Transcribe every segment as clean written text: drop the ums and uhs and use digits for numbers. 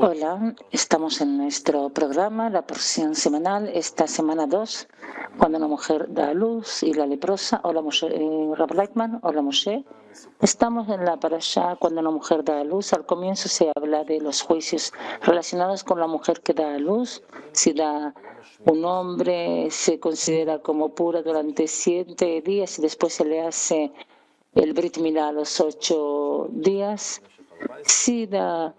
Hola, estamos en nuestro programa, la porción semanal, esta semana 2, cuando una mujer da a luz y la leprosa, hola Rav Leitman, hola Moshe. Estamos en la parashá cuando una mujer da a luz. Al comienzo se habla de los juicios relacionados con la mujer que da a luz. Si da un hombre, se considera como pura durante 7 días y después se le hace el Brit Milá a los 8 días. Si da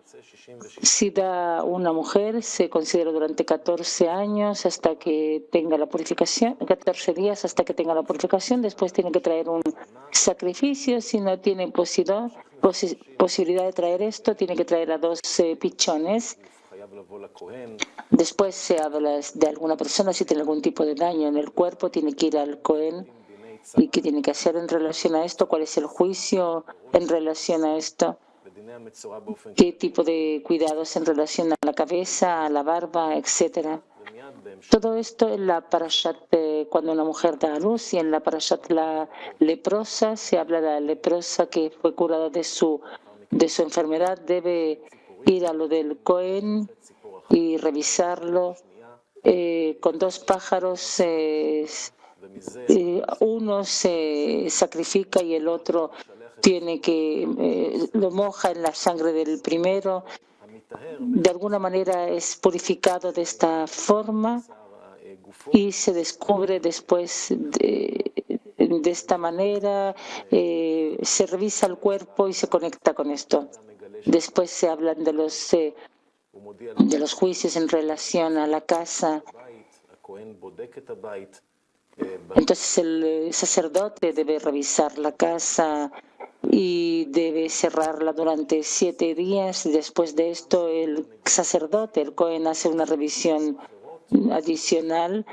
una mujer, se considera durante 14 años hasta que tenga la purificación, 14 días hasta que tenga la purificación, después tiene que traer un sacrificio. Si no tiene posibilidad de traer esto, tiene que traer a 12 pichones. Después se habla de alguna persona, si tiene algún tipo de daño en el cuerpo, tiene que ir al Cohen. ¿Y qué tiene que hacer en relación a esto? ¿Cuál es el juicio en relación a esto? ¿Qué tipo de cuidados en relación a la cabeza, a la barba, etcétera? Todo esto en la parashat cuando una mujer da a luz, y en la parashat la leprosa se habla de la leprosa que fue curada de su enfermedad, debe ir a lo del Cohen y revisarlo con 2 pájaros. Uno se sacrifica y el otro tiene que lo moja en la sangre del primero. De alguna manera es purificado de esta forma y se descubre después de esta manera, se revisa el cuerpo y se conecta con esto. Después se hablan de los juicios en relación a la casa. Entonces el sacerdote debe revisar la casa y debe cerrarla durante 7 días. Después de esto el sacerdote, el Cohen, hace una revisión adicional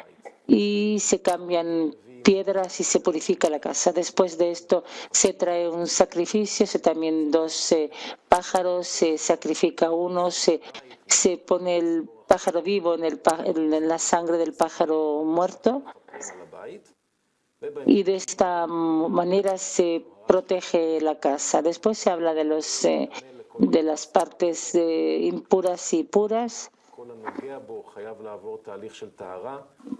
y se cambian piedras y se purifica la casa. Después de esto se trae un sacrificio, también 12 pájaros, se sacrifica uno, se pone el pájaro vivo en la sangre del pájaro muerto, y de esta manera se protege la casa. Después se habla de las partes impuras y puras.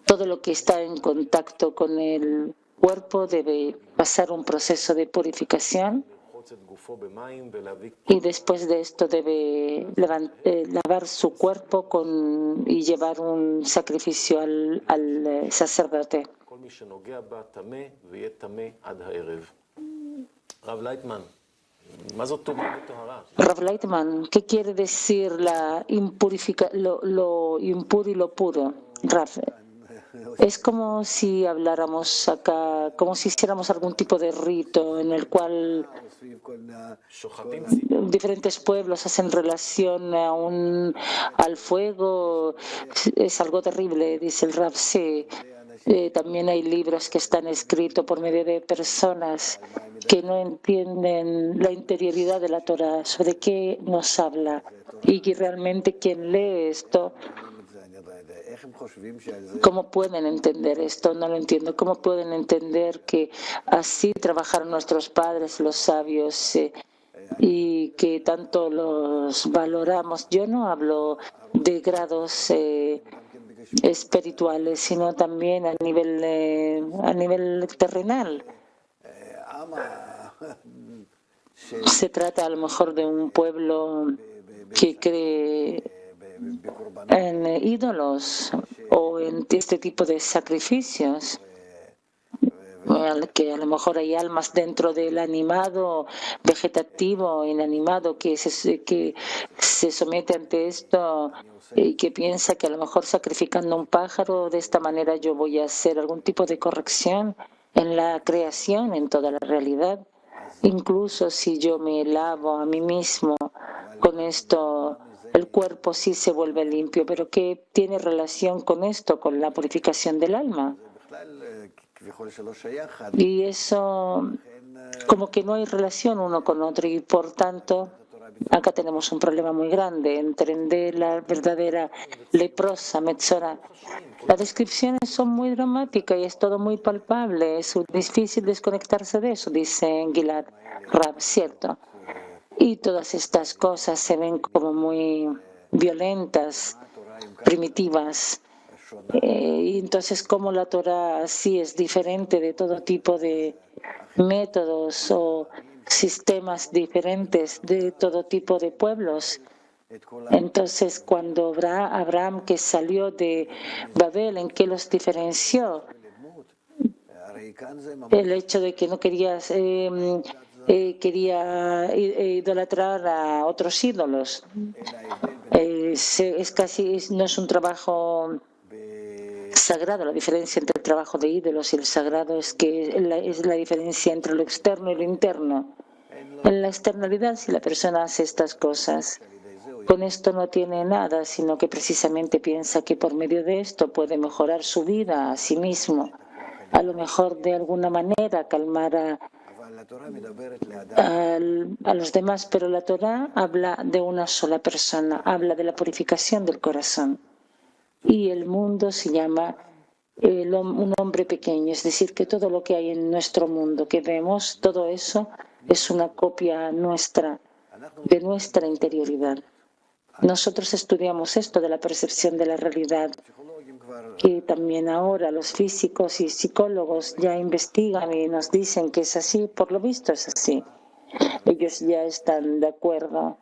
Todo lo que está en contacto con el cuerpo debe pasar un proceso de purificación, y después de esto debe lavar su cuerpo y llevar un sacrificio al sacerdote. Rav Leitman, ¿qué quiere decir lo impuro y lo puro? Rav, es como si habláramos acá, como si hiciéramos algún tipo de rito en el cual diferentes pueblos hacen relación al fuego. Es algo terrible, dice el Rav. Sí. También hay libros que están escritos por medio de personas que no entienden la interioridad de la Torah, sobre qué nos habla, y que realmente quien lee esto, ¿cómo pueden entender esto? No lo entiendo. ¿Cómo pueden entender que así trabajaron nuestros padres, los sabios, y que tanto los valoramos? Yo no hablo de grados espirituales, sino también a nivel terrenal. Se trata a lo mejor de un pueblo que cree en ídolos o en este tipo de sacrificios, que a lo mejor hay almas dentro del animado, vegetativo, inanimado, que se somete ante esto y que piensa que a lo mejor sacrificando un pájaro, de esta manera yo voy a hacer algún tipo de corrección en la creación, en toda la realidad. Incluso si yo me lavo a mí mismo con esto, el cuerpo sí se vuelve limpio, pero ¿qué tiene relación con esto, con la purificación del alma? Y eso, como que no hay relación uno con otro, y por tanto acá tenemos un problema muy grande, entender la verdadera leprosa, Metzora. Las descripciones son muy dramáticas y es todo muy palpable, es difícil desconectarse de eso, dice Gilad Rab, cierto. Y todas estas cosas se ven como muy violentas, primitivas. Y entonces, como la Torah sí es diferente de todo tipo de métodos o sistemas diferentes de todo tipo de pueblos. Entonces, cuando Abraham que salió de Babel, ¿en qué los diferenció? El hecho de que no quería idolatrar a otros ídolos. Es casi, no es un trabajo sagrado. La diferencia entre el trabajo de ídolos y el sagrado es que es la diferencia entre lo externo y lo interno. En la externalidad, si la persona hace estas cosas, con esto no tiene nada, sino que precisamente piensa que por medio de esto puede mejorar su vida a sí mismo. A lo mejor de alguna manera calmar a los demás, pero la Torah habla de una sola persona, habla de la purificación del corazón. Y el mundo se llama un hombre pequeño, es decir, que todo lo que hay en nuestro mundo que vemos, todo eso es una copia nuestra, de nuestra interioridad. Nosotros estudiamos esto de la percepción de la realidad, que también ahora los físicos y psicólogos ya investigan y nos dicen que es así, por lo visto es así. Ellos ya están de acuerdo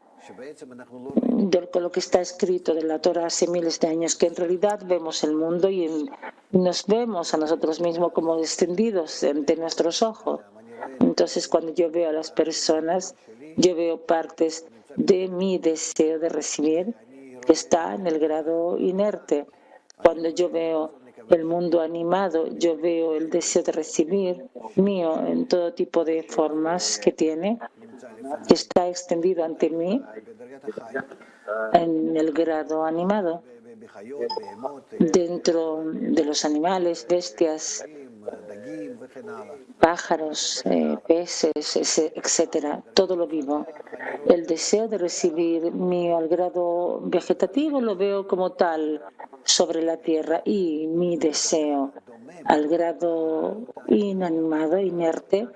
con lo que está escrito de la Torah hace miles de años, que en realidad vemos el mundo y nos vemos a nosotros mismos como descendidos ante nuestros ojos. Entonces, cuando yo veo a las personas, yo veo partes de mi deseo de recibir que está en el grado inerte. Cuando yo veo el mundo animado, yo veo el deseo de recibir mío en todo tipo de formas que tiene, que está extendido ante mí en el grado animado. Dentro de los animales, bestias, pájaros, peces, etcétera, todo lo vivo. El deseo de recibir mío al grado vegetativo lo veo como tal sobre la tierra, y mi deseo al grado inanimado, inerte,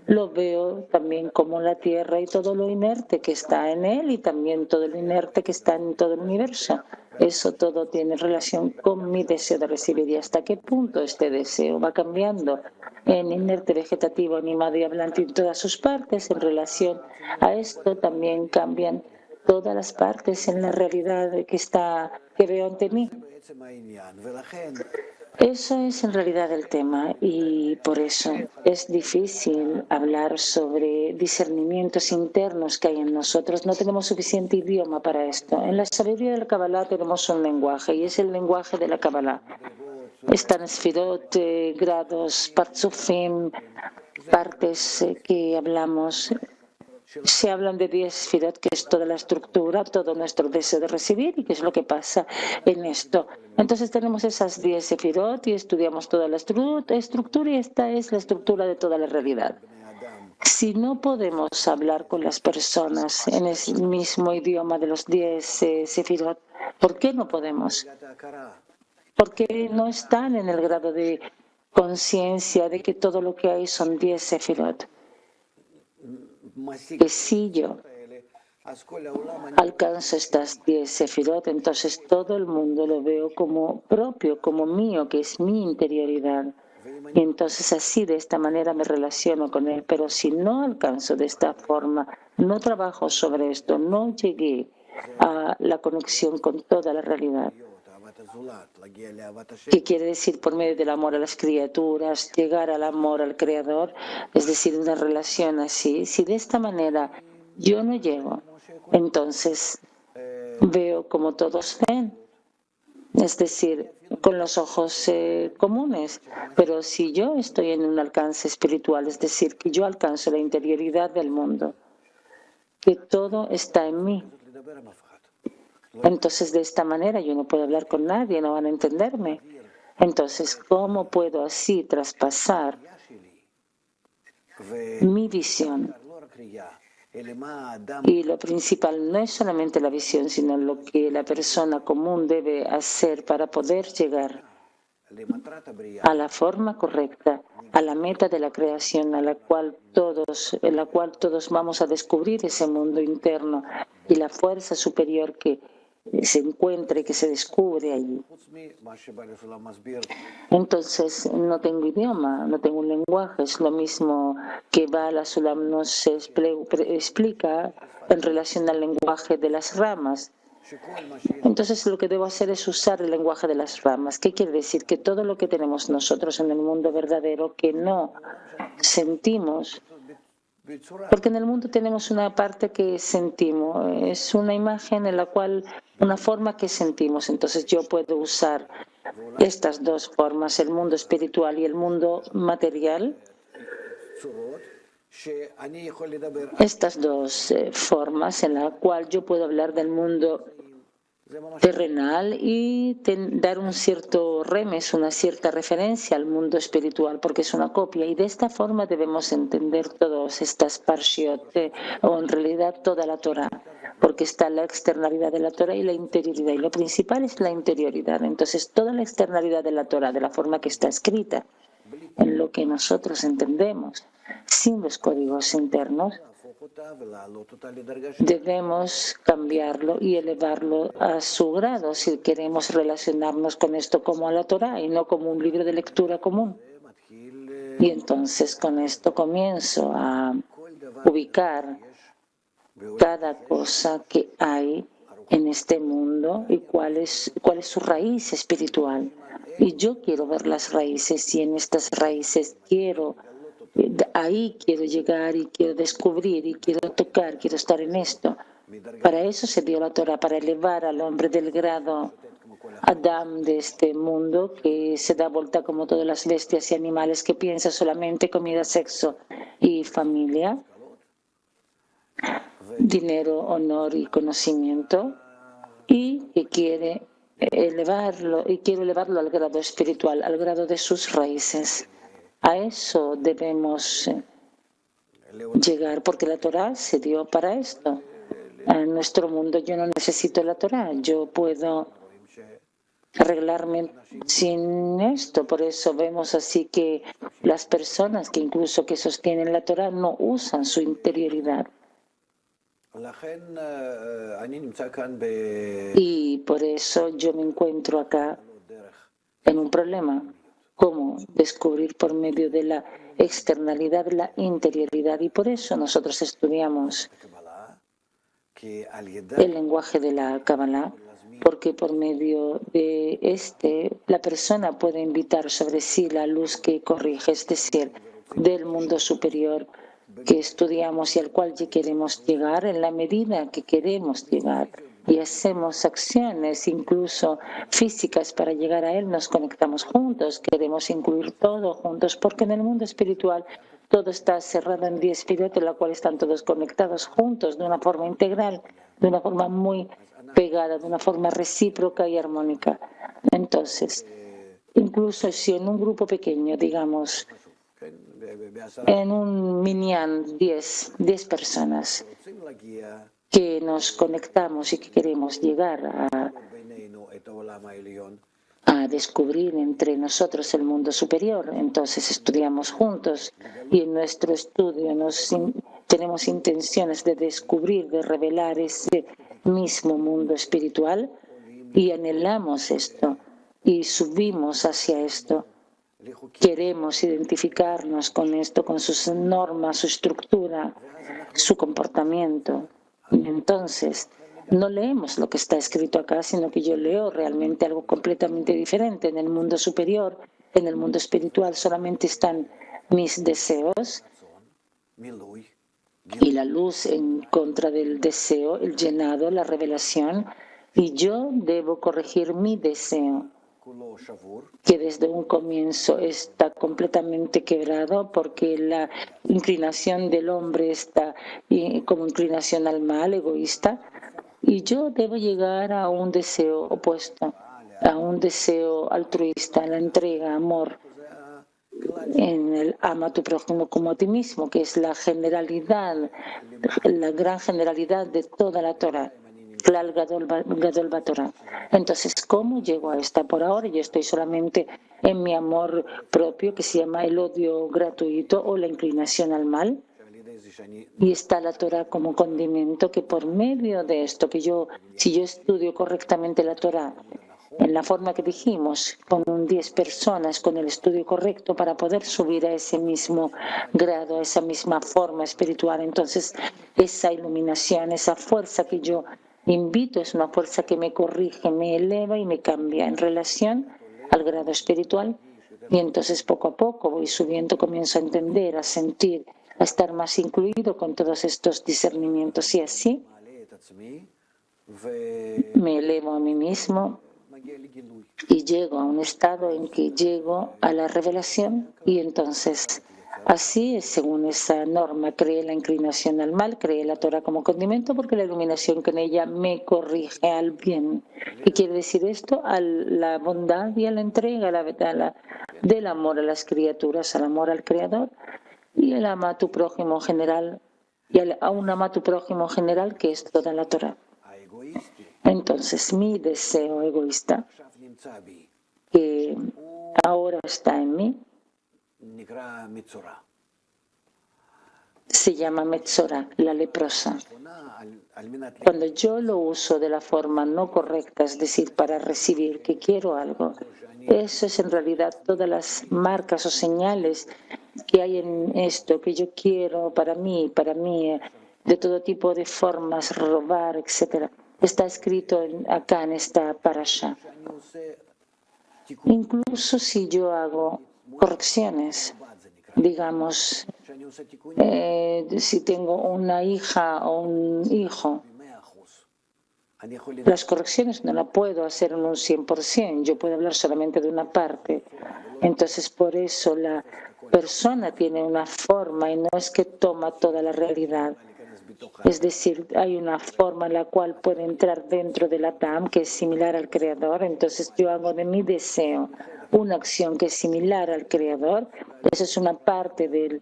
lo veo también como la tierra y todo lo inerte que está en él, y también todo lo inerte que está en todo el universo. Eso todo tiene relación con mi deseo de recibir. ¿Y hasta qué punto este deseo va cambiando en inerte, vegetativo, animado y hablante en todas sus partes? En relación a esto también cambian todas las partes en la realidad que veo ante mí. Eso es en realidad el tema, y por eso es difícil hablar sobre discernimientos internos que hay en nosotros. No tenemos suficiente idioma para esto. En la sabiduría de la Kabbalah tenemos un lenguaje, y es el lenguaje de la Kabbalah. Están Sfirot, grados, Partzufim, partes que hablamos. Se hablan de 10 Sfirot, que es toda la estructura, todo nuestro deseo de recibir, y qué es lo que pasa en esto. Entonces tenemos esas 10 Sefirot y estudiamos toda la estructura, y esta es la estructura de toda la realidad. Si no podemos hablar con las personas en el mismo idioma de los 10 Sefirot, ¿por qué no podemos? Porque no están en el grado de conciencia de que todo lo que hay son 10 Sefirot. Que si yo alcanzo estas 10 Sefirot, entonces todo el mundo lo veo como propio, como mío, que es mi interioridad. Y entonces así, de esta manera, me relaciono con él. Pero si no alcanzo de esta forma, no trabajo sobre esto, no llegué a la conexión con toda la realidad. ¿Qué quiere decir por medio del amor a las criaturas, llegar al amor al Creador? Es decir, una relación así. Si de esta manera yo no llego, entonces veo como todos ven, es decir, con los ojos comunes. Pero si yo estoy en un alcance espiritual, es decir, que yo alcanzo la interioridad del mundo, que todo está en mí, entonces de esta manera yo no puedo hablar con nadie, no van a entenderme. Entonces, ¿cómo puedo así traspasar mi visión? Y lo principal no es solamente la visión, sino lo que la persona común debe hacer para poder llegar a la forma correcta a la meta de la creación, en la cual todos vamos a descubrir ese mundo interno y la fuerza superior que se encuentra y que se descubre allí. Entonces, no tengo idioma, no tengo un lenguaje, es lo mismo que Bala Sulam nos explica en relación al lenguaje de las ramas. Entonces lo que debo hacer es usar el lenguaje de las ramas. ¿Qué quiere decir? Que todo lo que tenemos nosotros en el mundo verdadero que no sentimos, porque en el mundo tenemos una parte que sentimos, es una imagen en la cual, una forma que sentimos. Entonces yo puedo usar estas dos formas, el mundo espiritual y el mundo material. Estas dos formas en la cual yo puedo hablar del mundo terrenal y dar un cierto remes, una cierta referencia al mundo espiritual, porque es una copia. Y de esta forma debemos entender todas estas parshiot, o en realidad toda la Torah, porque está la externalidad de la Torah y la interioridad. Y lo principal es la interioridad. Entonces, toda la externalidad de la Torah, de la forma que está escrita, en lo que nosotros entendemos, sin los códigos internos, debemos cambiarlo y elevarlo a su grado si queremos relacionarnos con esto como a la Torah y no como un libro de lectura común. Y entonces con esto comienzo a ubicar cada cosa que hay en este mundo y cuál es su raíz espiritual. Y yo quiero ver las raíces y en estas raíces ahí quiero llegar y quiero descubrir y quiero tocar, quiero estar en esto. Para eso se dio la Torah, para elevar al hombre del grado Adam de este mundo, que se da vuelta como todas las bestias y animales, que piensa solamente comida, sexo y familia, dinero, honor y conocimiento, y que quiere elevarlo al grado espiritual, al grado de sus raíces. A eso debemos llegar, porque la Torah se dio para esto. En nuestro mundo yo no necesito la Torah, yo puedo arreglarme sin esto. Por eso vemos así que las personas que incluso que sostienen la Torah no usan su interioridad. Y por eso yo me encuentro acá en un problema. ¿Cómo descubrir por medio de la externalidad la interioridad? Y por eso nosotros estudiamos el lenguaje de la Kabbalah, porque por medio de la persona puede invitar sobre sí la luz que corrige, es decir, del mundo superior que estudiamos y al cual ya queremos llegar en la medida que queremos llegar. Y hacemos acciones incluso físicas para llegar a él, nos conectamos juntos, queremos incluir todo juntos, porque en el mundo espiritual todo está cerrado en 10 espíritus, en la cual están todos conectados juntos de una forma integral, de una forma muy pegada, de una forma recíproca y armónica. Entonces, incluso si en un grupo pequeño, digamos, en un minyan, 10 personas, que nos conectamos y que queremos llegar a descubrir entre nosotros el mundo superior. Entonces estudiamos juntos y en nuestro estudio tenemos intenciones de descubrir, de revelar ese mismo mundo espiritual y anhelamos esto y subimos hacia esto. Queremos identificarnos con esto, con sus normas, su estructura, su comportamiento. Entonces, no leemos lo que está escrito acá, sino que yo leo realmente algo completamente diferente. En el mundo superior, en el mundo espiritual, solamente están mis deseos y la luz en contra del deseo, el llenado, la revelación, y yo debo corregir mi deseo, que desde un comienzo está completamente quebrado porque la inclinación del hombre está como inclinación al mal, egoísta, y yo debo llegar a un deseo opuesto, a un deseo altruista, la entrega, amor, en el ama a tu prójimo como a ti mismo, que es la generalidad, la gran generalidad de toda la Torah. Klal Gadol Batorah. Entonces, ¿cómo llego a esta? Por ahora yo estoy solamente en mi amor propio, que se llama el odio gratuito o la inclinación al mal. Y está la Torah como condimento, que por medio de esto, si yo estudio correctamente la Torah, en la forma que dijimos, con 10 personas, con el estudio correcto para poder subir a ese mismo grado, a esa misma forma espiritual, entonces esa iluminación, esa fuerza que yo invito, es una fuerza que me corrige, me eleva y me cambia en relación al grado espiritual. Y entonces poco a poco voy subiendo, comienzo a entender, a sentir, a estar más incluido con todos estos discernimientos. Y así me elevo a mí mismo y llego a un estado en que llego a la revelación. Y entonces, así es, según esa norma, creé la inclinación al mal, creé la Torah como condimento, porque la iluminación con ella me corrige al bien. ¿Qué quiere decir esto? A la bondad y a la entrega, del amor a las criaturas, al amor al Creador, y el ama a tu prójimo general, y a un ama a tu prójimo general, que es toda la Torah. Entonces, mi deseo egoísta, que ahora está en mí, se llama Metzora, la leprosa. Cuando yo lo uso de la forma no correcta, es decir, para recibir que quiero algo, eso es en realidad todas las marcas o señales que hay en esto, que yo quiero para mí, de todo tipo de formas, robar, etc. Está escrito acá en esta parasha. Incluso si yo hago correcciones, digamos, si tengo una hija o un hijo, las correcciones no las puedo hacer en un 100%, yo puedo hablar solamente de una parte. Entonces, por eso la persona tiene una forma y no es que toma toda la realidad. Es decir, hay una forma en la cual puede entrar dentro de la TAM que es similar al Creador. Entonces yo hago de mi deseo una acción que es similar al Creador. Esa es una parte de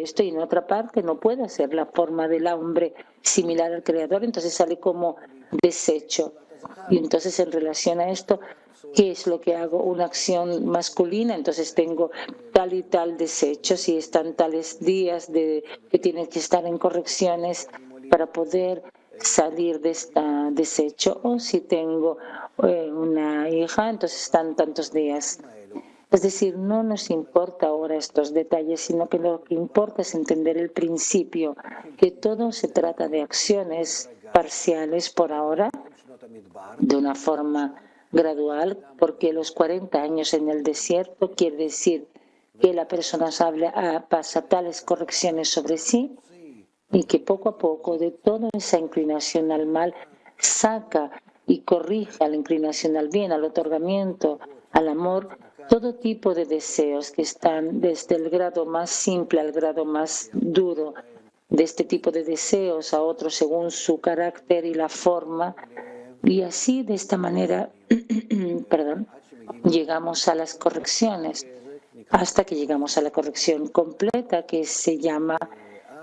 esto, y en otra parte no puede ser la forma del hombre similar al Creador, entonces sale como desecho. Y entonces en relación a esto, ¿qué es lo que hago? Una acción masculina, entonces tengo tal y tal desecho, si están tales días que tienen que estar en correcciones para poder salir de este desecho, o si tengo una hija, entonces están tantos días. Es decir, no nos importa ahora estos detalles, sino que lo que importa es entender el principio, que todo se trata de acciones parciales por ahora, de una forma gradual, porque los 40 años en el desierto quiere decir que la persona pasa tales correcciones sobre sí y que poco a poco de toda esa inclinación al mal saca y corrige a la inclinación al bien, al otorgamiento, al amor, todo tipo de deseos que están desde el grado más simple al grado más duro, de este tipo de deseos a otros según su carácter y la forma. Y así, de esta manera, llegamos a las correcciones, hasta que llegamos a la corrección completa, que se llama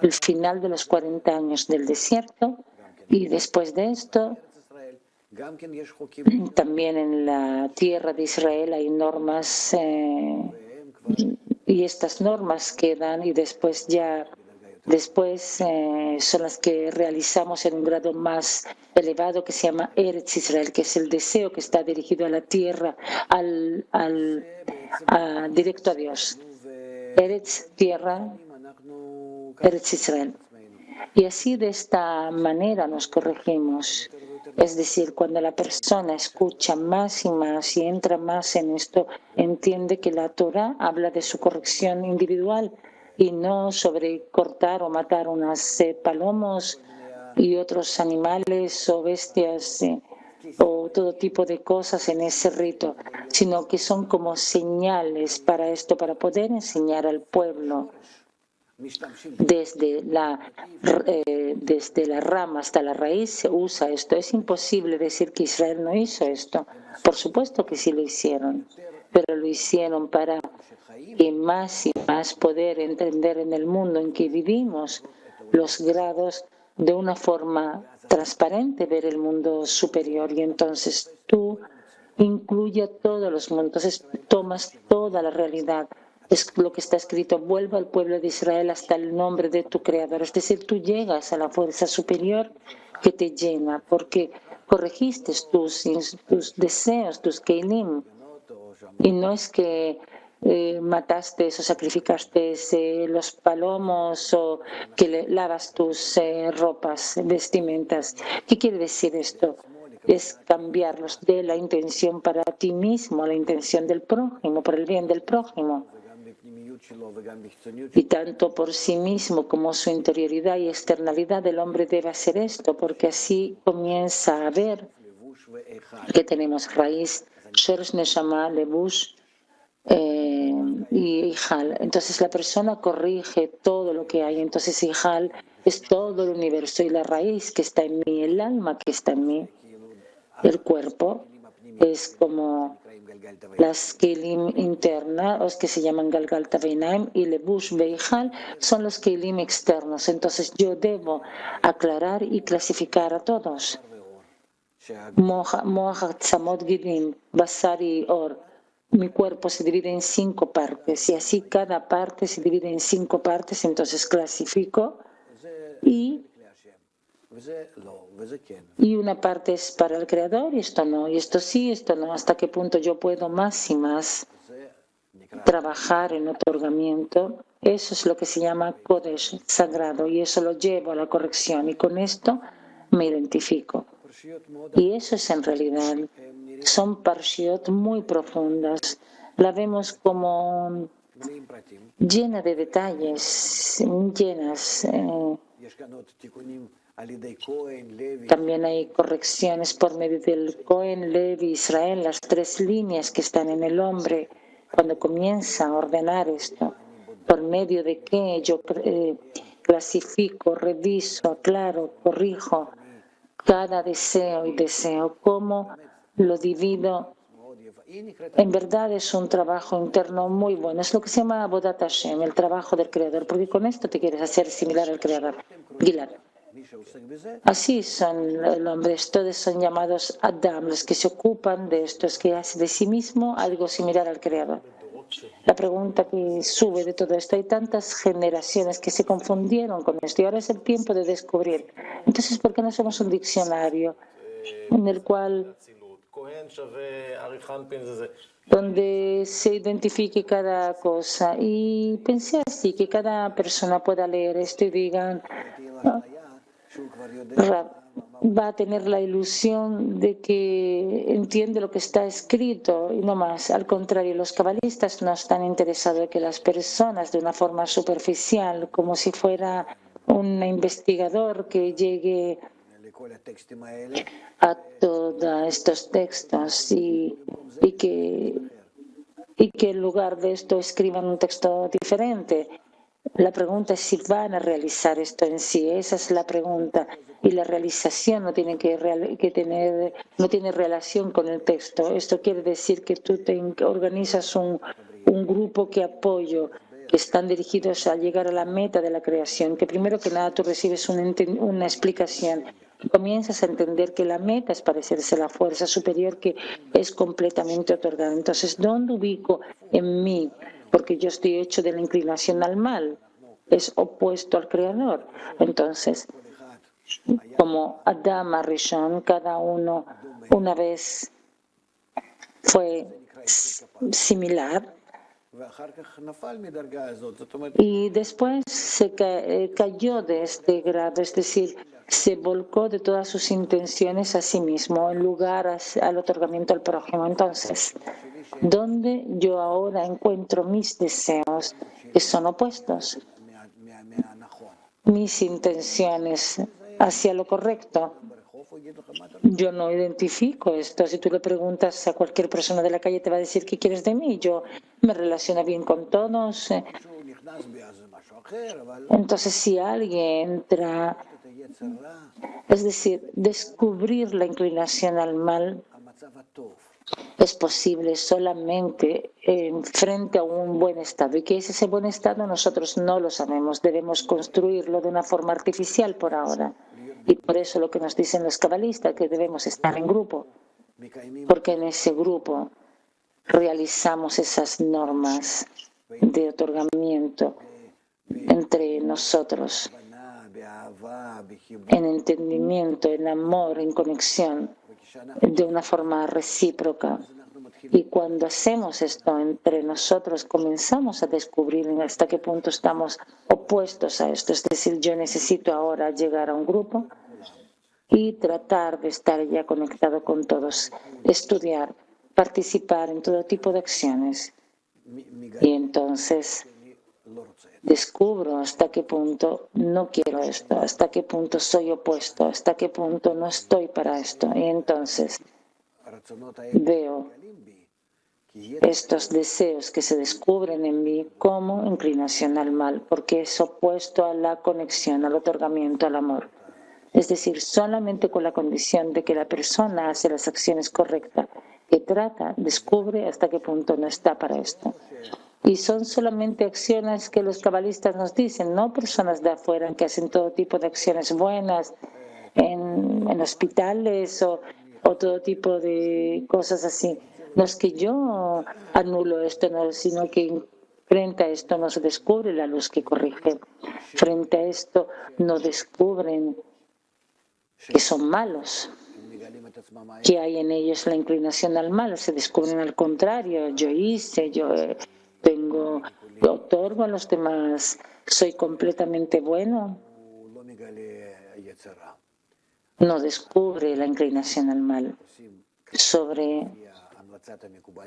el final de los 40 años del desierto. Y después de esto, también en la tierra de Israel hay normas, y estas normas quedan, y después son las que realizamos en un grado más elevado, que se llama Eretz Israel, que es el deseo que está dirigido a la tierra, directo a Dios. Eretz, tierra, Eretz Israel. Y así, de esta manera, nos corregimos. Es decir, cuando la persona escucha más y más y entra más en esto, entiende que la Torah habla de su corrección individual y no sobre cortar o matar unas palomos y otros animales o bestias o todo tipo de cosas en ese rito, sino que son como señales para esto, para poder enseñar al pueblo desde la rama hasta la raíz. Se usa esto. Es imposible decir que Israel no hizo esto. Por supuesto que sí lo hicieron, pero lo hicieron para que más y más poder entender en el mundo en que vivimos los grados de una forma transparente, ver el mundo superior. Y entonces tú incluye a todos los mundos. Entonces tomas toda la realidad. Es lo que está escrito, vuelva al pueblo de Israel hasta el nombre de tu Creador. Es decir, tú llegas a la fuerza superior que te llena, porque corregiste tus deseos, tus keilim. Y no es que mataste o sacrificaste los palomos o que lavas tus ropas, vestimentas. ¿Qué quiere decir esto? Es cambiarlos de la intención para ti mismo a la intención del prójimo, por el bien del prójimo. Y tanto por sí mismo como su interioridad y externalidad, el hombre debe hacer esto, porque así comienza a ver que tenemos raíz, Shorsh Neshama, Levush y Ijal. Entonces la persona corrige todo lo que hay. Entonces Ijal es todo el universo y la raíz que está en mí, el alma que está en mí, el cuerpo es como las Kelim internas, los que se llaman Galgal Taveinaim, y Levush Beijal son los Kelim externos. Entonces yo debo aclarar y clasificar a todos. Moach, Tzamot, Gidim, Basar y Or. Mi cuerpo se divide en 5 partes y así cada parte se divide en 5 partes, entonces clasifico y una parte es para el Creador y esto no, y esto sí, esto no, hasta qué punto yo puedo más y más trabajar en otorgamiento. Eso es lo que se llama Kodesh, sagrado, y eso lo llevo a la corrección y con esto me identifico. Y eso es en realidad, son parshiot muy profundas. La vemos como llena de detalles, llenas. También hay correcciones por medio del Cohen, Levi, Israel, las 3 líneas que están en el hombre. Cuando comienza a ordenar esto, por medio de que yo clasifico, reviso, aclaro, corrijo cada deseo y deseo, cómo lo divido. En verdad es un trabajo interno muy bueno. Es lo que se llama Avodat Hashem, el trabajo del Creador, porque con esto te quieres hacer similar al Creador. Gilad. Así son los hombres, todos son llamados Adam, los que se ocupan de esto, es que hace de sí mismo algo similar al Creador. La pregunta que sube de todo esto, hay tantas generaciones que se confundieron con esto y ahora es el tiempo de descubrir. Entonces, ¿por qué no somos un diccionario en el cual donde se identifique cada cosa? Y pensé así, que cada persona pueda leer esto y digan, va a tener la ilusión de que entiende lo que está escrito y no más. Al contrario, los cabalistas no están interesados en que las personas, de una forma superficial, como si fuera un investigador que llegue a todos estos textos y que en lugar de esto escriban un texto diferente. La pregunta es si van a realizar esto en sí, esa es la pregunta. Y la realización no tiene no tiene relación con el texto. Esto quiere decir que tú organizas un grupo que apoyo, que están dirigidos a llegar a la meta de la creación, que primero que nada tú recibes una explicación. Comienzas a entender que la meta es parecerse a la fuerza superior que es completamente otorgada. Entonces, ¿dónde ubico en mí? Porque yo estoy hecho de la inclinación al mal, es opuesto al Creador. Entonces, como Adam Arishon, cada uno una vez fue similar y después se cayó de este grado, es decir, se volcó de todas sus intenciones a sí mismo en lugar al otorgamiento al prójimo. Entonces, ¿dónde yo ahora encuentro mis deseos que son opuestos? Mis intenciones hacia lo correcto. Yo no identifico esto. Si tú le preguntas a cualquier persona de la calle, te va a decir ¿qué quieres de mí? Yo me relaciono bien con todos. Entonces, si alguien entra, es decir, descubrir la inclinación al mal es posible solamente frente a un buen estado. ¿Y qué es ese buen estado? Nosotros no lo sabemos. Debemos construirlo de una forma artificial por ahora. Y por eso lo que nos dicen los cabalistas, que debemos estar en grupo. porque en ese grupo realizamos esas normas de otorgamiento entre nosotros, en entendimiento, en amor, en conexión, de una forma recíproca. Y cuando hacemos esto entre nosotros, comenzamos a descubrir hasta qué punto estamos opuestos a esto. Es decir, yo necesito ahora llegar a un grupo y tratar de estar ya conectado con todos, estudiar, participar en todo tipo de acciones. Y entonces descubro hasta qué punto no quiero esto, hasta qué punto soy opuesto, hasta qué punto no estoy para esto. Y entonces veo estos deseos que se descubren en mí como inclinación al mal, porque es opuesto a la conexión, al otorgamiento, al amor. Es decir, solamente con la condición de que la persona hace las acciones correctas, que trata, descubre hasta qué punto no está para esto. Y son solamente acciones que los cabalistas nos dicen, no personas de afuera que hacen todo tipo de acciones buenas en hospitales o todo tipo de cosas así. No es que yo anulo esto, no, sino que frente a esto no se descubre la luz que corrige. Frente a esto no descubren que son malos, que hay en ellos la inclinación al mal, se descubren al contrario, yo hice, yo tengo, yo otorgo a los demás, soy completamente bueno. No descubre la inclinación al mal sobre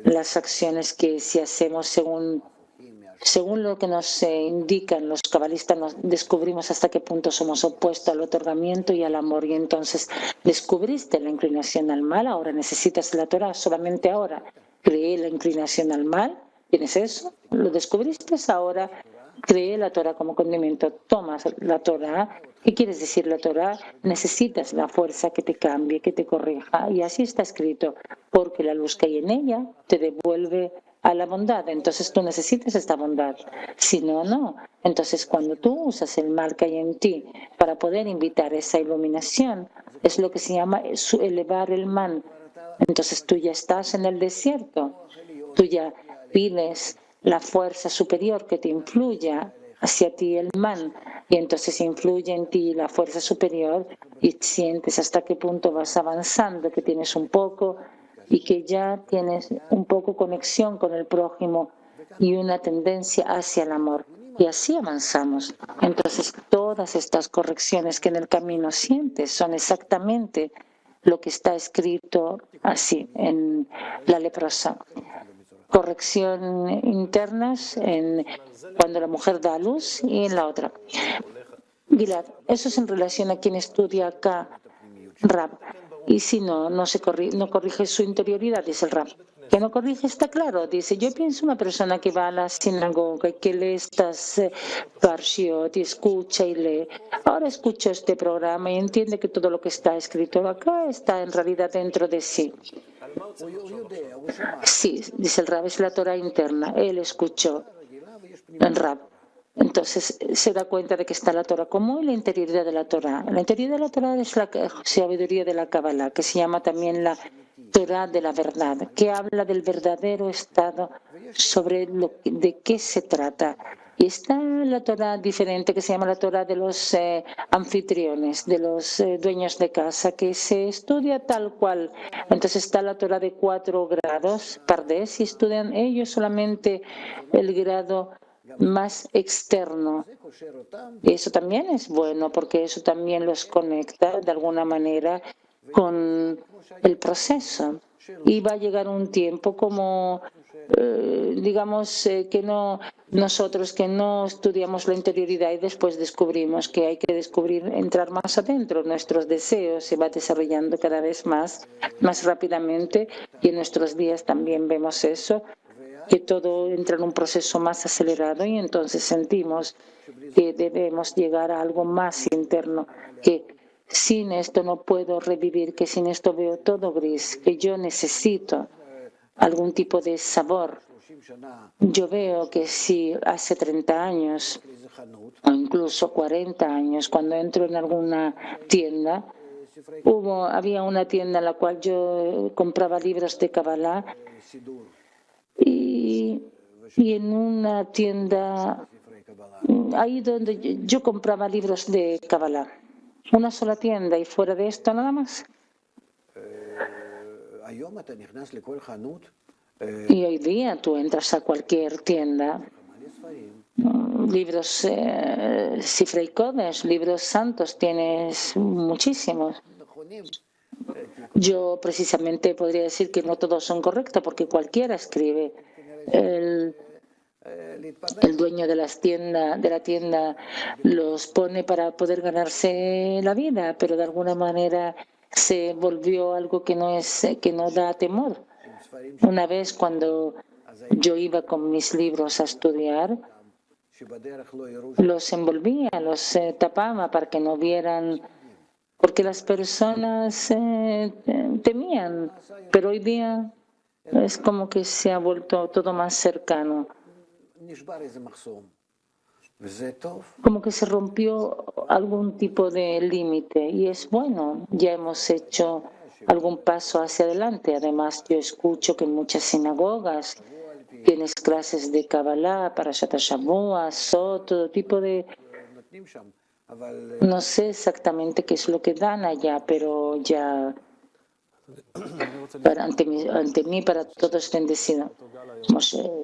las acciones que si hacemos según lo que nos indican los cabalistas, nos descubrimos hasta qué punto somos opuestos al otorgamiento y al amor. Y entonces descubriste la inclinación al mal, ahora necesitas la Torah, solamente ahora. Creé la inclinación al mal, ¿tienes eso? Lo descubriste, ahora creé la Torah como condimento. Tomas la Torah. ¿Qué quieres decir la Torah? Necesitas la fuerza que te cambie, que te corrija. Y así está escrito, porque la luz que hay en ella te devuelve a la bondad. Entonces tú necesitas esta bondad. Si no, no. Entonces cuando tú usas el mal que hay en ti para poder invitar esa iluminación, es lo que se llama elevar el man. Entonces tú ya estás en el desierto. Tú ya pides la fuerza superior que te influya hacia ti el man, y entonces influye en ti la fuerza superior y sientes hasta qué punto vas avanzando, que tienes un poco y que ya tienes un poco conexión con el prójimo y una tendencia hacia el amor. Y así avanzamos. Entonces todas estas correcciones que en el camino sientes son exactamente lo que está escrito así en la leprosa. Corrección internas cuando la mujer da a luz y en la otra. Gilad, eso es en relación a quien estudia acá, Rab. Y si no, no corrige su interioridad, dice el Rab. Que no corrige está claro, dice, yo pienso una persona que va a la sinagoga y que lee estas parshiot y escucha y lee. Ahora escucha este programa y entiende que todo lo que está escrito acá está en realidad dentro de sí. Sí, dice el Rab, es la Torah interna. Él escuchó el Rab. Entonces se da cuenta de que está la Torah común y la interioridad de la Torah. La interioridad de la Torah es la sabiduría de la Kabbalah, que se llama también la Torah de la verdad, que habla del verdadero estado sobre de qué se trata. Y está la Torah diferente, que se llama la Torah de los anfitriones, de los dueños de casa, que se estudia tal cual. Entonces está la Torah de 4 grados, Pardes, y estudian ellos solamente el grado más externo. Eso también es bueno porque eso también los conecta de alguna manera con el proceso. Y va a llegar un tiempo como, digamos, que nosotros que no estudiamos la interioridad y después descubrimos que hay que entrar más adentro. Nuestros deseos se va desarrollando cada vez más rápidamente y en nuestros días también vemos eso, que todo entra en un proceso más acelerado y entonces sentimos que debemos llegar a algo más interno, que sin esto no puedo revivir, que sin esto veo todo gris, que yo necesito algún tipo de sabor. Yo veo que si hace 30 años o incluso 40 años, cuando entro en alguna tienda, había una tienda en la cual yo compraba libros de Kabbalah y en una tienda ahí donde yo compraba libros de Kabbalah. Una sola tienda y fuera de esto nada más. Y hoy día tú entras a cualquier tienda, libros Sifrei Kodesh, libros santos, tienes muchísimos. Yo precisamente podría decir que no todos son correctos porque cualquiera escribe. El dueño de la tienda los pone para poder ganarse la vida, pero de alguna manera se volvió algo que no da temor. Una vez cuando yo iba con mis libros a estudiar, los envolvía, los tapaba para que no vieran, porque las personas temían, pero hoy día es como que se ha vuelto todo más cercano. Como que se rompió algún tipo de límite y es bueno, ya hemos hecho algún paso hacia adelante. Además, yo escucho que en muchas sinagogas tienes clases de Kabbalah, Parashat Shavua, Sot, todo tipo de... No sé exactamente qué es lo que dan allá, pero ya ante mí, para todos bendecido.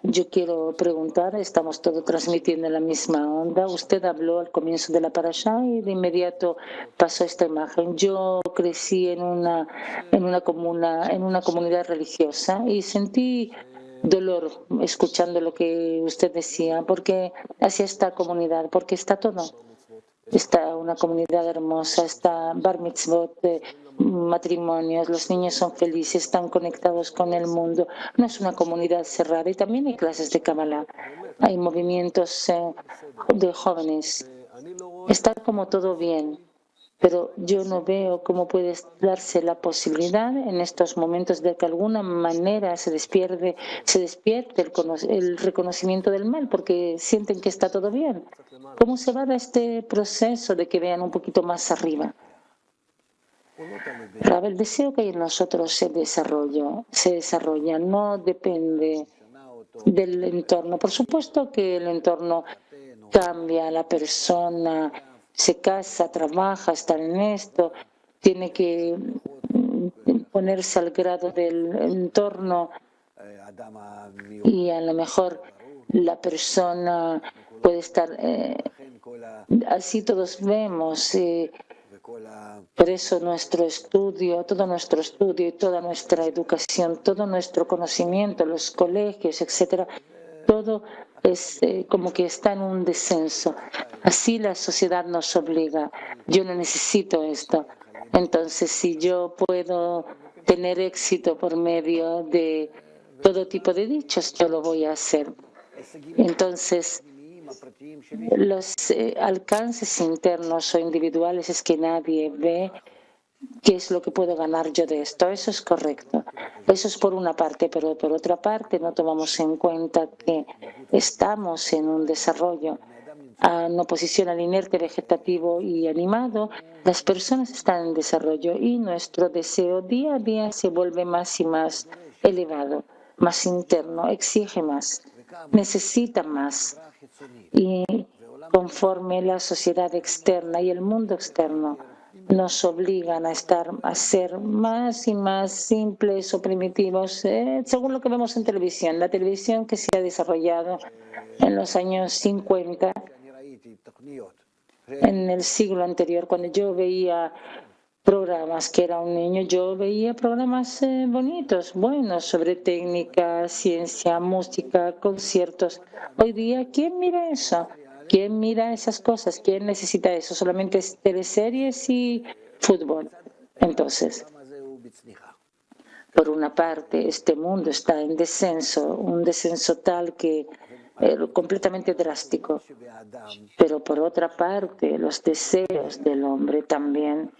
Yo quiero preguntar, estamos todos transmitiendo en la misma onda. Usted habló al comienzo de la parashá y de inmediato pasó esta imagen. Yo crecí en una comunidad religiosa y sentí dolor escuchando lo que usted decía, porque hacia esta comunidad, porque está todo. Está una comunidad hermosa, está bar mitzvot, matrimonios, los niños son felices, están conectados con el mundo. No es una comunidad cerrada y también hay clases de Kabbalah. Hay movimientos de jóvenes. Está como todo bien, pero yo no veo cómo puede darse la posibilidad en estos momentos de que de alguna manera se despierte el reconocimiento del mal porque sienten que está todo bien. ¿Cómo se va a dar este proceso de que vean un poquito más arriba? El deseo que hay en nosotros se desarrolla, no depende del entorno. Por supuesto que el entorno cambia, la persona se casa, trabaja, está en esto, tiene que ponerse al grado del entorno y a lo mejor la persona puede estar, así todos vemos, por eso todo nuestro estudio y toda nuestra educación, todo nuestro conocimiento, los colegios, etcétera, todo es como que está en un descenso. Así la sociedad nos obliga. Yo no necesito esto. Entonces, si yo puedo tener éxito por medio de todo tipo de dichos, yo lo voy a hacer. Entonces, los alcances internos o individuales es que nadie ve qué es lo que puedo ganar yo de esto. Eso es correcto. Eso es por una parte, pero por otra parte no tomamos en cuenta que estamos en un desarrollo. En oposición al inerte vegetativo y animado, las personas están en desarrollo y nuestro deseo día a día se vuelve más y más elevado, más interno, exige más, necesita más. Y conforme la sociedad externa y el mundo externo nos obligan a ser más y más simples o primitivos, según lo que vemos en televisión. La televisión que se ha desarrollado en los años 50, en el siglo anterior, cuando yo veía programas que era un niño, yo veía programas bonitos, buenos, sobre técnica, ciencia, música, conciertos. Hoy día, ¿quién mira eso? ¿Quién mira esas cosas? ¿Quién necesita eso? Solamente es teleseries y fútbol. Entonces, por una parte, este mundo está en descenso, un descenso tal que completamente drástico. Pero por otra parte, los deseos del hombre también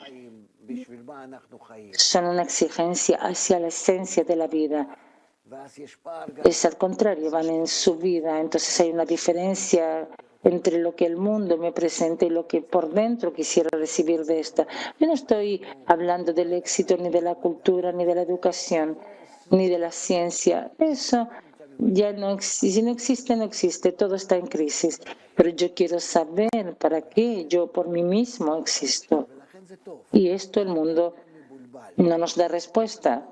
son una exigencia hacia la esencia de la vida. Es al contrario, van en su vida. Entonces hay una diferencia entre lo que el mundo me presenta y lo que por dentro quisiera recibir de esta. Yo no estoy hablando del éxito ni de la cultura, ni de la educación, ni de la ciencia. Eso ya no existe. Si no existe, no existe. Todo está en crisis. Pero yo quiero saber para qué yo por mí mismo existo. Y esto el mundo no nos da respuesta.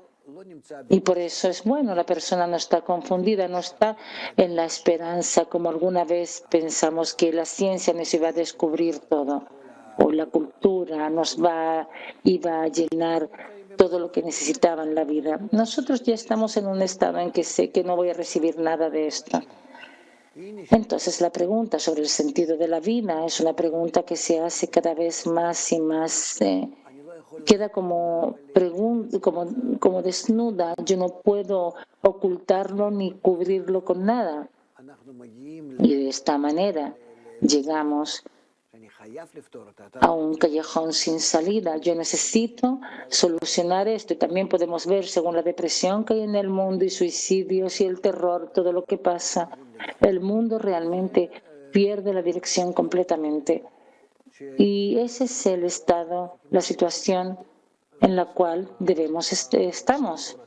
Y por eso es bueno, la persona no está confundida, no está en la esperanza como alguna vez pensamos que la ciencia nos iba a descubrir todo, o la cultura iba a llenar todo lo que necesitaba en la vida. Nosotros ya estamos en un estado en que sé que no voy a recibir nada de esto. Entonces la pregunta sobre el sentido de la vida es una pregunta que se hace cada vez más y más, queda como desnuda. Yo no puedo ocultarlo ni cubrirlo con nada. Y de esta manera llegamos a un callejón sin salida. Yo necesito solucionar esto. Y también podemos ver, según la depresión que hay en el mundo y suicidios y el terror, todo lo que pasa, el mundo realmente pierde la dirección completamente. Y ese es el estado, la situación en la cual estamos.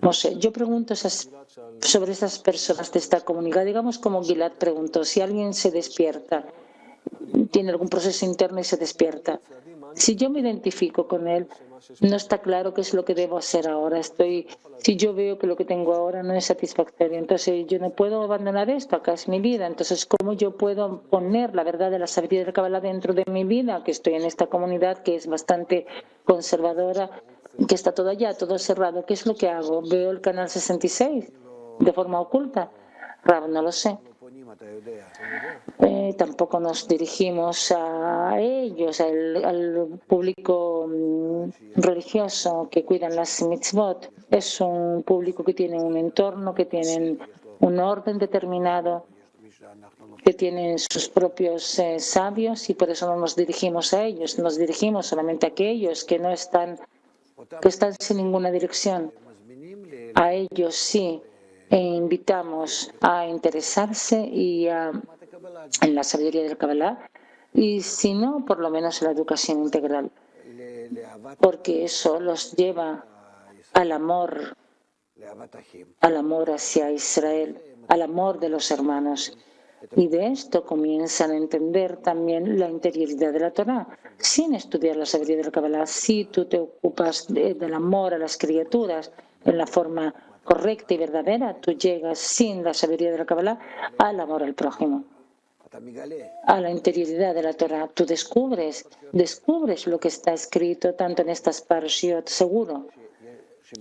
No sé, yo pregunto sobre esas personas de esta comunidad, digamos como Gilad preguntó, si alguien se despierta, tiene algún proceso interno y se despierta. Si yo me identifico con él, no está claro qué es lo que debo hacer ahora. Si yo veo que lo que tengo ahora no es satisfactorio, entonces yo no puedo abandonar esto, acá es mi vida. Entonces, ¿cómo yo puedo poner la verdad de la sabiduría de la Kabbalah dentro de mi vida? Que estoy en esta comunidad que es bastante conservadora, que está todo allá, todo cerrado. ¿Qué es lo que hago? ¿Veo el canal 66 de forma oculta? Rab, no lo sé. Tampoco nos dirigimos a ellos, al público religioso que cuidan las mitzvot. Es un público que tiene un entorno, que tienen un orden determinado, que tienen sus propios sabios, y por eso no nos dirigimos a ellos. Nos dirigimos solamente a aquellos que están sin ninguna dirección. A ellos sí invitamos a interesarse en la sabiduría del Kabbalah, y si no, por lo menos en la educación integral, porque eso los lleva al amor hacia Israel, al amor de los hermanos. Y de esto comienzan a entender también la interioridad de la Torá. Sin estudiar la sabiduría del Kabbalah, si tú te ocupas del amor a las criaturas en la forma correcta y verdadera, tú llegas sin la sabiduría de la Kabbalah al amor al prójimo, a la interioridad de la Torah. Tú descubres lo que está escrito tanto en estas parashiot, seguro,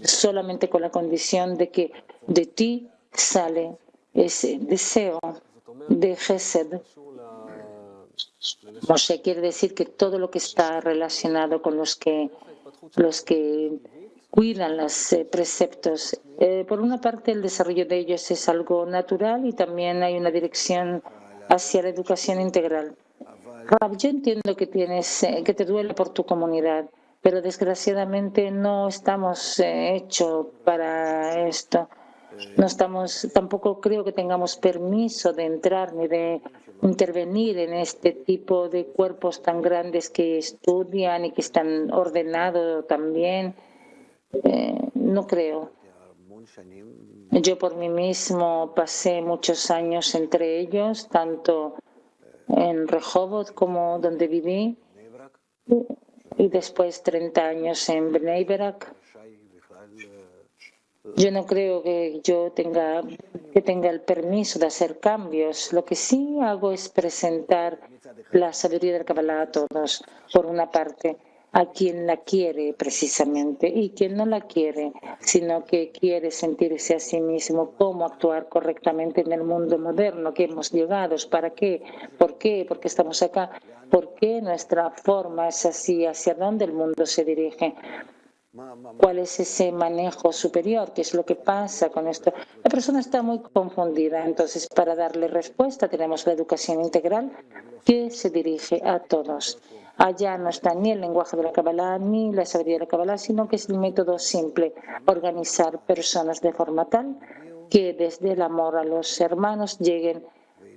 solamente con la condición de que de ti sale ese deseo de Gesed. Moshe quiere decir que todo lo que está relacionado con los que cuidan los preceptos, por una parte el desarrollo de ellos es algo natural, y también hay una dirección hacia la educación integral. Rab, yo entiendo que que te duele por tu comunidad, pero desgraciadamente no estamos hechos para esto. Tampoco creo que tengamos permiso de entrar ni de intervenir en este tipo de cuerpos tan grandes que estudian y que están ordenados también. No creo. Yo por mí mismo pasé muchos años entre ellos, tanto en Rehovot como donde viví, y después 30 años en Bnei Brak. Yo no creo que yo tenga el permiso de hacer cambios. Lo que sí hago es presentar la sabiduría del Kabbalah a todos, por una parte, a quien la quiere precisamente, y quien no la quiere, sino que quiere sentirse a sí mismo cómo actuar correctamente en el mundo moderno que hemos llegado. ¿Para qué? ¿Por qué? ¿Por qué estamos acá? ¿Por qué nuestra forma es así? ¿Hacia dónde el mundo se dirige? ¿Cuál es ese manejo superior? ¿Qué es lo que pasa con esto? La persona está muy confundida. Entonces, para darle respuesta, tenemos la educación integral que se dirige a todos. Allá no está ni el lenguaje de la Kabbalah ni la sabiduría de la Kabbalah, sino que es el método simple, organizar personas de forma tal que desde el amor a los hermanos lleguen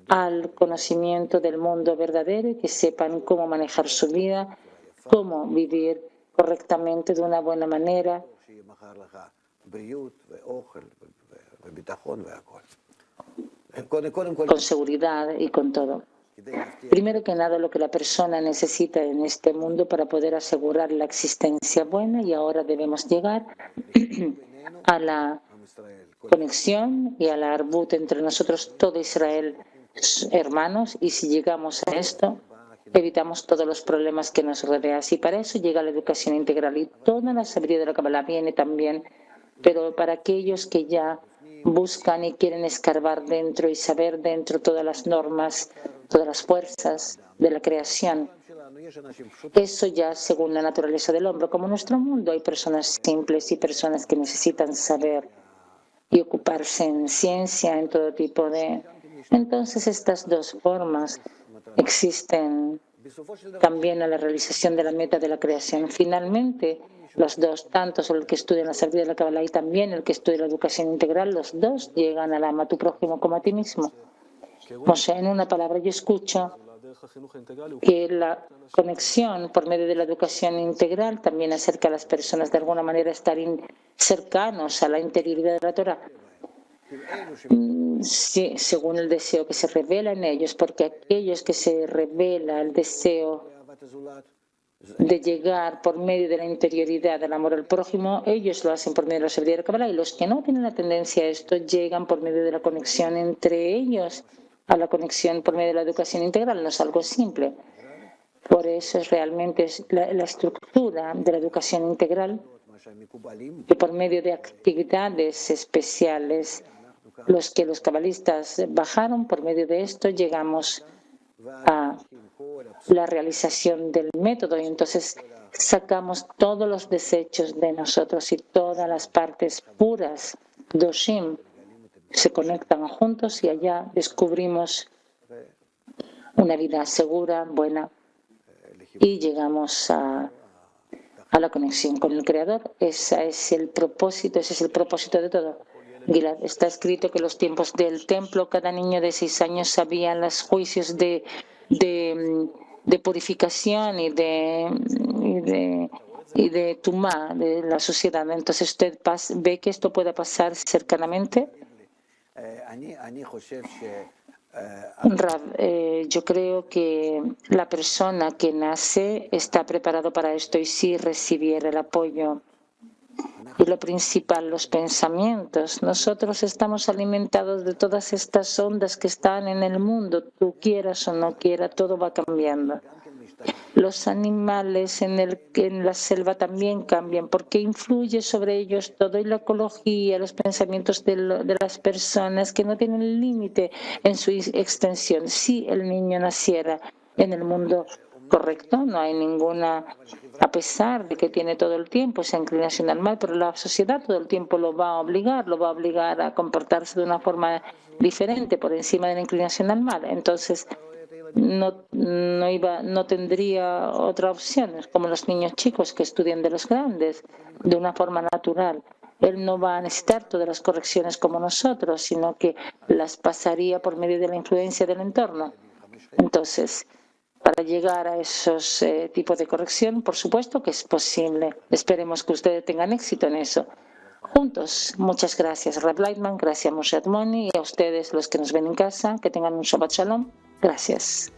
al conocimiento del mundo verdadero y que sepan cómo manejar su vida, cómo vivir correctamente de una buena manera, con seguridad y con todo. Primero que nada, lo que la persona necesita en este mundo para poder asegurar la existencia buena, y ahora debemos llegar a la conexión y a la arbut entre nosotros, todo Israel, hermanos, y si llegamos a esto, evitamos todos los problemas que nos rodean. Y para eso llega la educación integral, y toda la sabiduría de la Kabbalah viene también, pero para aquellos que ya buscan y quieren escarbar dentro y saber dentro todas las normas, todas las fuerzas de la creación. Eso ya según la naturaleza del hombre. Como en nuestro mundo hay personas simples y personas que necesitan saber y ocuparse en ciencia, en todo tipo de... Entonces estas dos formas existen también a la realización de la meta de la creación. Finalmente, los dos, tanto el que estudia la sabiduría de la Kabbalah y también el que estudia la educación integral, los dos llegan al ama a tu prójimo como a ti mismo. O sea, en una palabra, yo escucho que la conexión por medio de la educación integral también acerca a las personas de alguna manera a estar cercanos a la interioridad de la Torah. Sí, según el deseo que se revela en ellos, porque aquellos que se revela el deseo de llegar por medio de la interioridad del amor al prójimo, ellos lo hacen por medio de la sabiduría de la Kabbalah, y los que no tienen la tendencia a esto llegan por medio de la conexión entre ellos, a la conexión por medio de la educación integral. No es algo simple. Por eso es realmente la estructura de la educación integral, que por medio de actividades especiales, los que los cabalistas bajaron, por medio de esto llegamos a la realización del método, y entonces sacamos todos los desechos de nosotros y todas las partes puras, doshim, se conectan juntos y allá descubrimos una vida segura, buena, y llegamos a la conexión con el Creador. Ese es el propósito de todo. Gilad, está escrito que en los tiempos del templo cada niño de 6 años sabía los juicios de purificación y de tumá de la sociedad. Entonces, ¿usted ve que esto pueda pasar cercanamente? Rav, yo creo que la persona que nace está preparado para esto, y si recibiera el apoyo. Y lo principal, los pensamientos. Nosotros estamos alimentados de todas estas ondas que están en el mundo. Tú quieras o no quieras, todo va cambiando. Los animales en la selva también cambian, porque influye sobre ellos todo, y la ecología, los pensamientos de las personas que no tienen límite en su extensión. Si el niño naciera en el mundo correcto, no hay ninguna, a pesar de que tiene todo el tiempo esa inclinación al mal, pero la sociedad todo el tiempo lo va a obligar a comportarse de una forma diferente por encima de la inclinación al mal. Entonces, no tendría otra opción, es como los niños chicos que estudian de los grandes de una forma natural. Él no va a necesitar todas las correcciones como nosotros, sino que las pasaría por medio de la influencia del entorno. Entonces, para llegar a esos tipos de corrección, por supuesto que es posible. Esperemos que ustedes tengan éxito en eso. Juntos, muchas gracias, Rav Lightman, gracias, Moshe Admoni, y a ustedes, los que nos ven en casa, que tengan un Shabbat Shalom. Gracias.